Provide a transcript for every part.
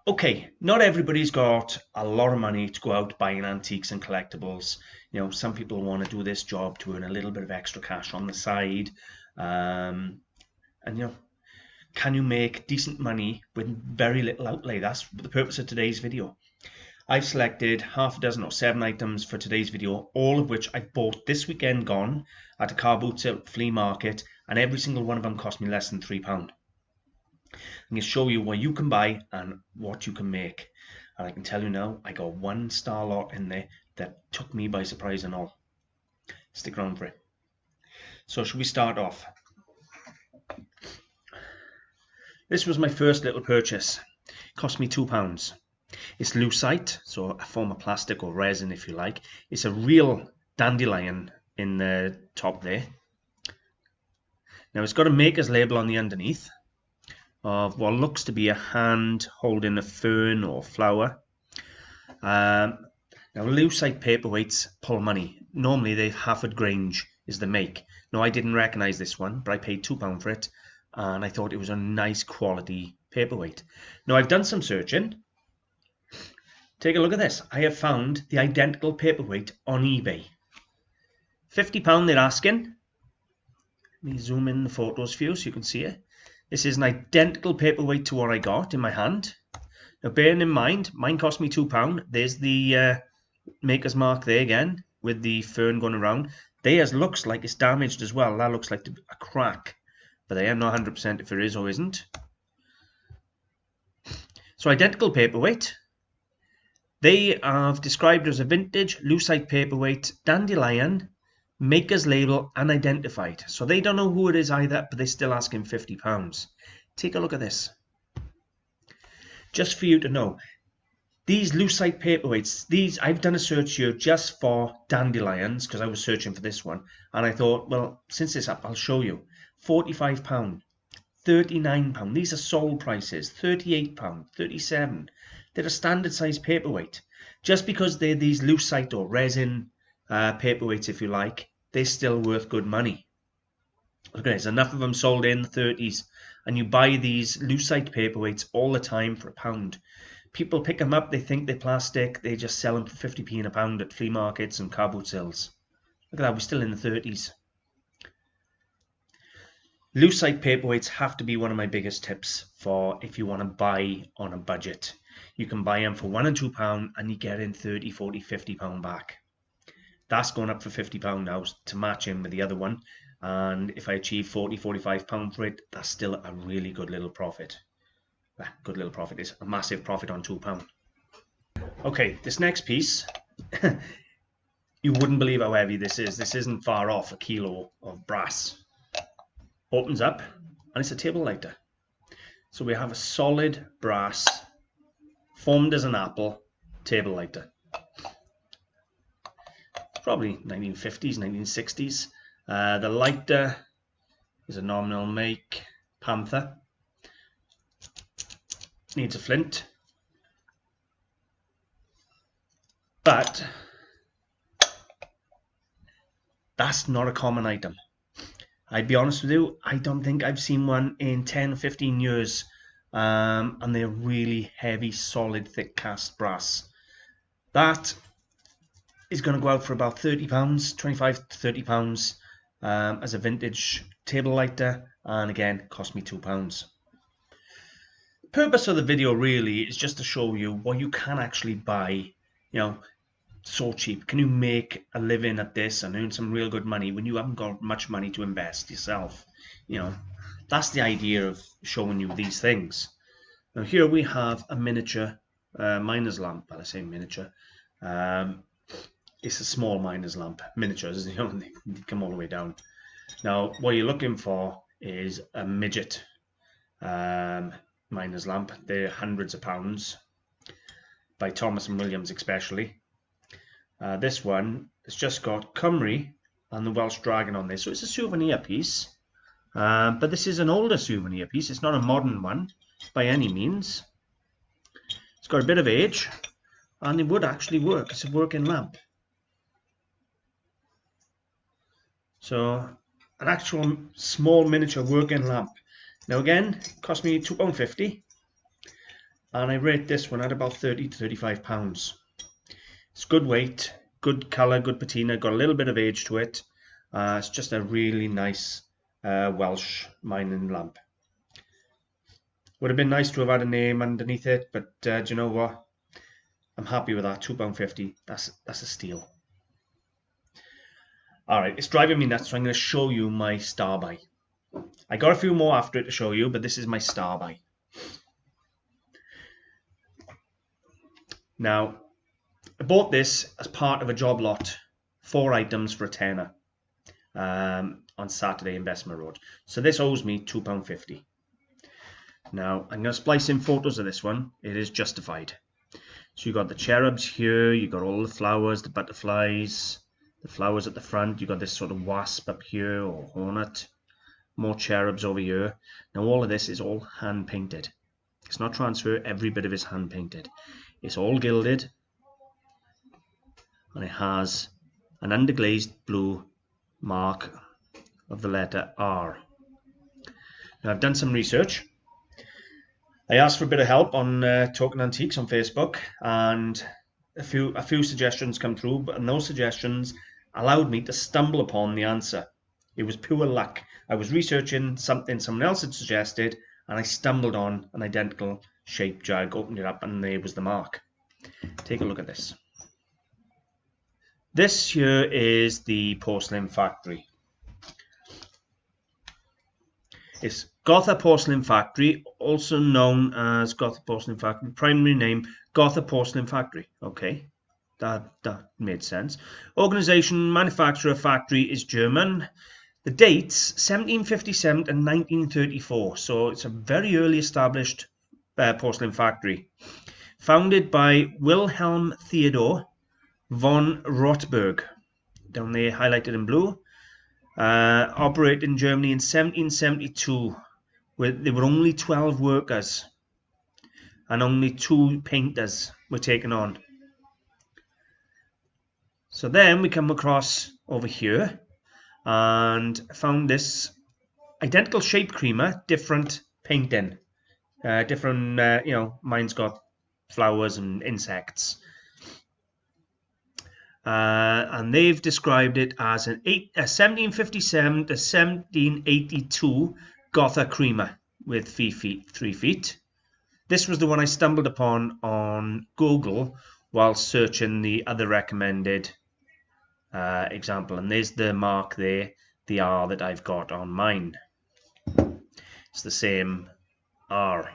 Okay, not everybody's got a lot of money to go out buying antiques and collectibles. Some people want to do this job to earn a little bit of extra cash on the side. And can you make decent money with very little outlay? That's the purpose of today's video. I've selected half a dozen or 7 items for today's video, all of which I bought this weekend gone at a car boot sale flea market, and every single one of them cost me less than £3. I'm going to show you what you can buy and what you can make. And I can tell you now, I got 1-star lot in there that took me by surprise and all. Stick around for it. So should we start off? This was my first little purchase. It cost me £2. It's lucite, so a form of plastic or resin if you like. It's a real dandelion in the top there. Now it's got a maker's label on the underneath of what looks to be a hand holding a fern or flower. Now Lucite Paperweights pull money. Normally they Hafford Grange is the make. Now I didn't recognise this one, but I paid £2 for it, and I thought it was a nice quality paperweight. Now I've done some searching. Take a look at this. I have found the identical paperweight on eBay. £50 they're asking. Let me zoom in the photos for you so you can see it. This is an identical paperweight to what I got in my hand. Now bearing in mind, mine cost me £2. There's the maker's mark there again with the fern going around. Theirs looks like it's damaged as well. That looks like a crack. But I am not 100% if it is or isn't. So identical paperweight. They have described as a vintage lucite paperweight, dandelion, maker's label unidentified. So they don't know who it is either, but they're still asking £50. Take a look at this. Just for you to know, these lucite paperweights, I've done a search here just for dandelions because I was searching for this one, and I thought, well, since it's up, I'll show you. £45, £39. These are sold prices. £38, £37. They're a standard size paperweight. Just because they're these lucite or resin paperweights, if you like, they're still worth good money. Look at this, enough of them sold in the 30s, and you buy these lucite paperweights all the time for £1. People pick them up, they think they're plastic, they just sell them for 50p in a pound at flea markets and car boot sales. Look at that, we're still in the 30s. Lucite paperweights have to be one of my biggest tips for if you want to buy on a budget. You can buy them for £1 and £2 and you get in 30, 40, £50 back. That's going up for £50 now to match in with the other one. And if I achieve £40, £45 for it, that's still a really good little profit. Good little profit is a massive profit on £2. Okay, this next piece, you wouldn't believe how heavy this is. This isn't far off a kilo of brass. Opens up and it's a table lighter. So we have a solid brass, formed as an apple, table lighter. Probably 1950s, 1960s. The lighter is a nominal make, Panther. Needs a flint. But that's not a common item. I'd be honest with you, I don't think I've seen one in 10 or 15 years. And they're really heavy, solid, thick cast brass. That is going to go out for about £30, £25 to £30 as a vintage table lighter, and again, cost me £2. The purpose of the video really is just to show you what you can actually buy, so cheap. Can you make a living at this and earn some real good money when you haven't got much money to invest yourself? That's the idea of showing you these things. Now here we have a miniature miner's lamp. Well, I say miniature. It's a small miner's lamp. Miniatures, they come all the way down. Now what you're looking for is a midget miner's lamp. They're hundreds of pounds, by Thomas and Williams especially. This one has just got Cymru and the Welsh Dragon on there, so it's a souvenir piece. But this is an older souvenir piece. It's not a modern one by any means. It's got a bit of age, and it would actually work. It's a working lamp. So an actual small miniature working lamp. Now again, it cost me £2.50. and I rate this one at about 30 to 35 pounds. It's good weight, good colour, good patina, got a little bit of age to it. It's just a really nice Welsh mining lamp. Would have been nice to have had a name underneath it, but do you know what? I'm happy with that. £2.50. That's a steal. Alright, it's driving me nuts, so I'm going to show you my star buy. I got a few more after it to show you, but this is my star buy. Now, I bought this as part of a job lot, 4 items for a tenner on Saturday Investment Road. So this owes me £2.50. Now, I'm going to splice in photos of this one. It is justified. So you got the cherubs here, you got all the flowers, the butterflies, the flowers at the front, you got this sort of wasp up here, or hornet, more cherubs over here. Now all of this is all hand painted. It's not transfer, every bit of it is hand painted. It's all gilded, and it has an underglazed blue mark of the letter R. Now I've done some research. I asked for a bit of help on Talking Antiques on Facebook, and a few suggestions come through, and those suggestions allowed me to stumble upon the answer. It was pure luck. I was researching something someone else had suggested, and I stumbled on an identical shaped jug, opened it up, and there was the mark. Take a look at this. This here is the porcelain factory. It's Gotha Porcelain Factory, also known as Gotha Porcelain Factory, primary name Gotha Porcelain Factory. Okay, that made sense. Organization, manufacturer, factory is German. The dates 1757 and 1934, so it's a very early established porcelain factory. Founded by Wilhelm Theodor von Rotberg, down there highlighted in blue. Operated in Germany in 1772, where there were only 12 workers and only 2 painters were taken on. So then we come across over here and found this identical shape creamer, different painting, different, mine's got flowers and insects. And they've described it as a 1757 to 1782 Gotha creamer with 3 feet. This was the one I stumbled upon on Google while searching the other recommended example. And there's the mark there, the R that I've got on mine. It's the same R.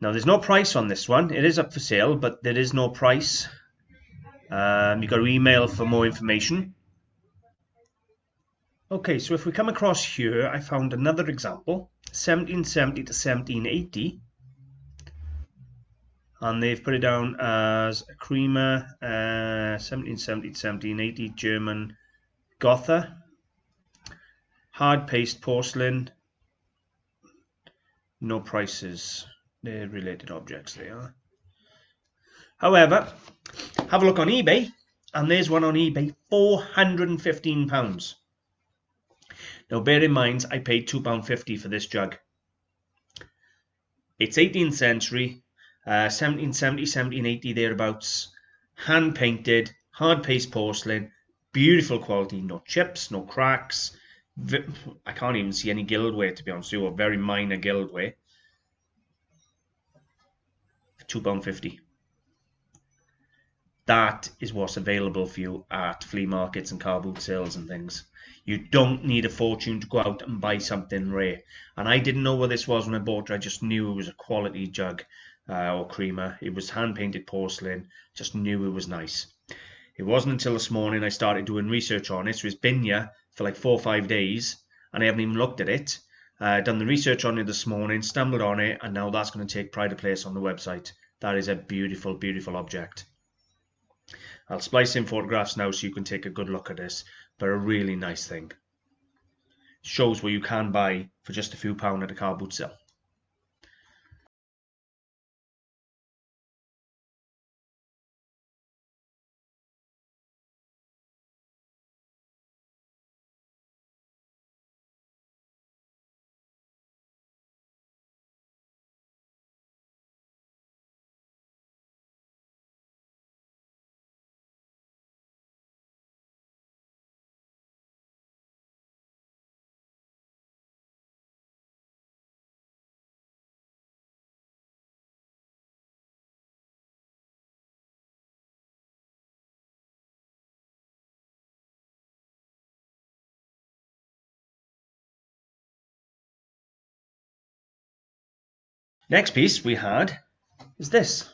Now there's no price on this one. It is up for sale, but there is no price. You've got to email for more information. Okay, so if we come across here, I found another example, 1770 to 1780, and they've put it down as a creamer, 1770 to 1780, German Gotha, hard paste porcelain, no prices, they're related objects they are. However, have a look on eBay, and there's one on eBay, £415. Now bear in mind, I paid £2.50 for this jug. It's 18th century, 1770, 1780 thereabouts, hand painted, hard paste porcelain, beautiful quality, no chips, no cracks. I can't even see any gildware, to be honest with you, or very minor gildware. For £2.50. That is what's available for you at flea markets and car boot sales and things. You don't need a fortune to go out and buy something rare. And I didn't know what this was when I bought it. I just knew it was a quality jug or creamer. It was hand-painted porcelain. Just knew it was nice. It wasn't until this morning I started doing research on it. So it's been here for like 4 or 5 days, and I haven't even looked at it. Done the research on it this morning, stumbled on it, and now that's going to take pride of place on the website. That is a beautiful, beautiful object. I'll splice in photographs now so you can take a good look at this, but a really nice thing. Shows what you can buy for just a few pounds at a car boot sale. Next piece we had is this.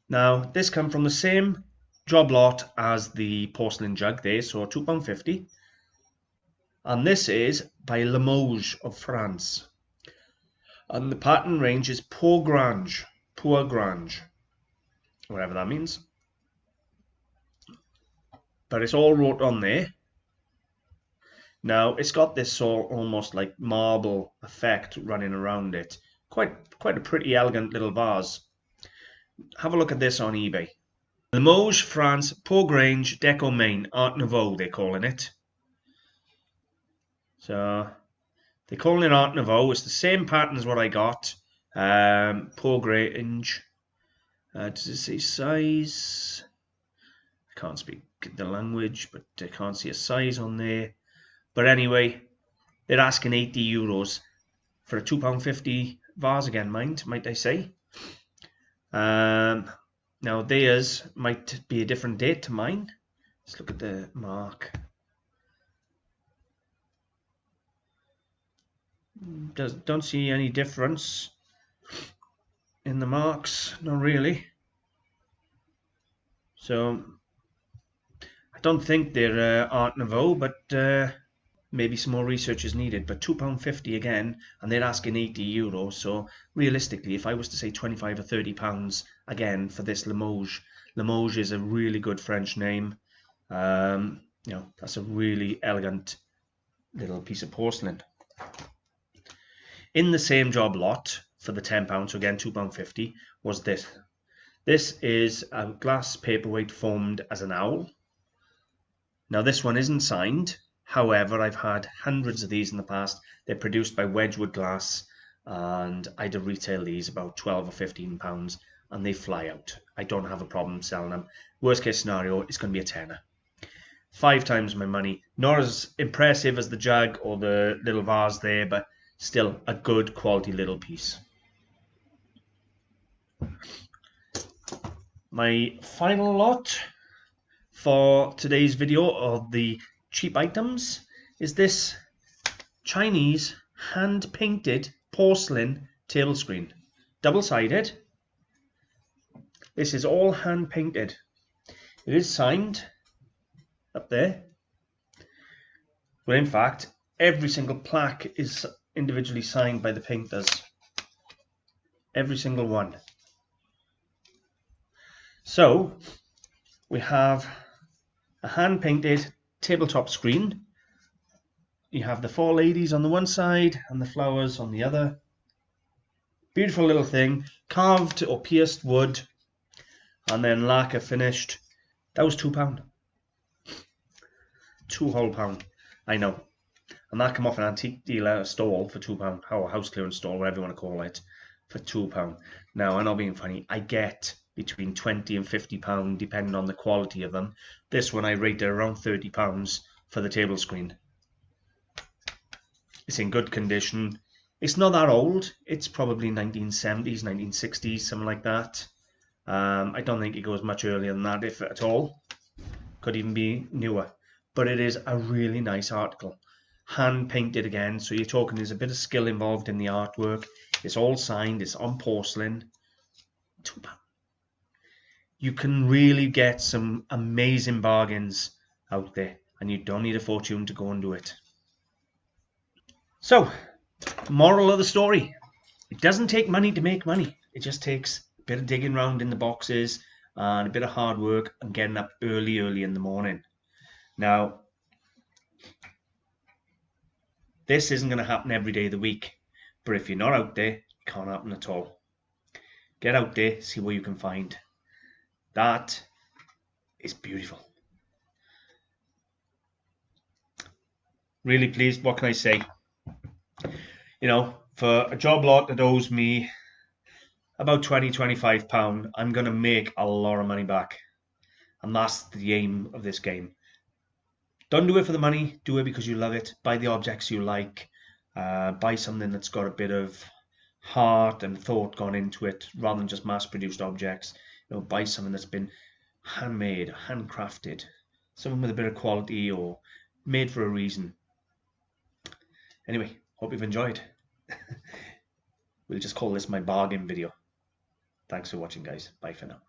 Now this come from the same job lot as the porcelain jug there, so £2.50. And this is by Limoges of France. And the pattern range is Pour Grange, whatever that means. But it's all wrote on there. Now it's got this sort of almost like marble effect running around it. Quite a pretty elegant little vase. Have a look at this on eBay. Limoges, France, Pour Grange, Deco Main, Art Nouveau they're calling it. So they're calling it Art Nouveau. It's the same pattern as what I got. Pour Grange. Does it say size? I can't speak the language, but I can't see a size on there. But anyway, they're asking €80 for a £2.50 vase again, might I say. Now theirs might be a different date to mine. Let's look at the mark. Don't see any difference in the marks, not really. So I don't think they're Art Nouveau, but maybe some more research is needed. But £2.50 again, and they're asking €80. So realistically, if I was to say 25 or 30 pounds again for this Limoges, Limoges is a really good French name. That's a really elegant little piece of porcelain. In the same job lot for the £10, so again £2.50, was this. This is a glass paperweight formed as an owl. Now this one isn't signed. However, I've had hundreds of these in the past. They're produced by Wedgwood Glass, and I'd retail these about £12 or £15, and they fly out. I don't have a problem selling them. Worst case scenario, it's going to be a tenner. 5 times my money. Not as impressive as the jug or the little vase there, but still a good quality little piece. My final lot for today's video of the cheap items is this Chinese hand-painted porcelain table screen. Double-sided. This is all hand-painted. It is signed up there. Well, in fact, every single plaque is individually signed by the painters. Every single one. So, we have a hand-painted tabletop screen. You have the 4 ladies on the one side and the flowers on the other. Beautiful little thing, carved or pierced wood, and then lacquer finished. That was £2. £2 whole, I know. And that came off an antique dealer stall for £2, or house clearance stall, whatever you want to call it, for £2. Now, I'm not being funny, I get between £20 and £50 depending on the quality of them. This one I rated around £30 for the table screen. It's in good condition. It's not that old. It's probably 1970s, 1960s, something like that. I don't think it goes much earlier than that, if at all. Could even be newer. But it is a really nice article. Hand painted again, so you're talking there's a bit of skill involved in the artwork. It's all signed, it's on porcelain. £2. You can really get some amazing bargains out there, and you don't need a fortune to go and do it. So, moral of the story, it doesn't take money to make money. It just takes a bit of digging around in the boxes and a bit of hard work and getting up early in the morning. Now, this isn't going to happen every day of the week, but if you're not out there, it can't happen at all. Get out there, see what you can find. That is beautiful. Really pleased, what can I say? You know, for a job lot that owes me about £20–25, I'm going to make a lot of money back. And that's the aim of this game. Don't do it for the money, do it because you love it. Buy the objects you like. Buy something that's got a bit of heart and thought gone into it, rather than just mass-produced objects. You know, buy something that's been handmade, handcrafted, something with a bit of quality or made for a reason. Anyway, hope you've enjoyed. we'll just call this my bargain video. Thanks for watching, guys. Bye for now.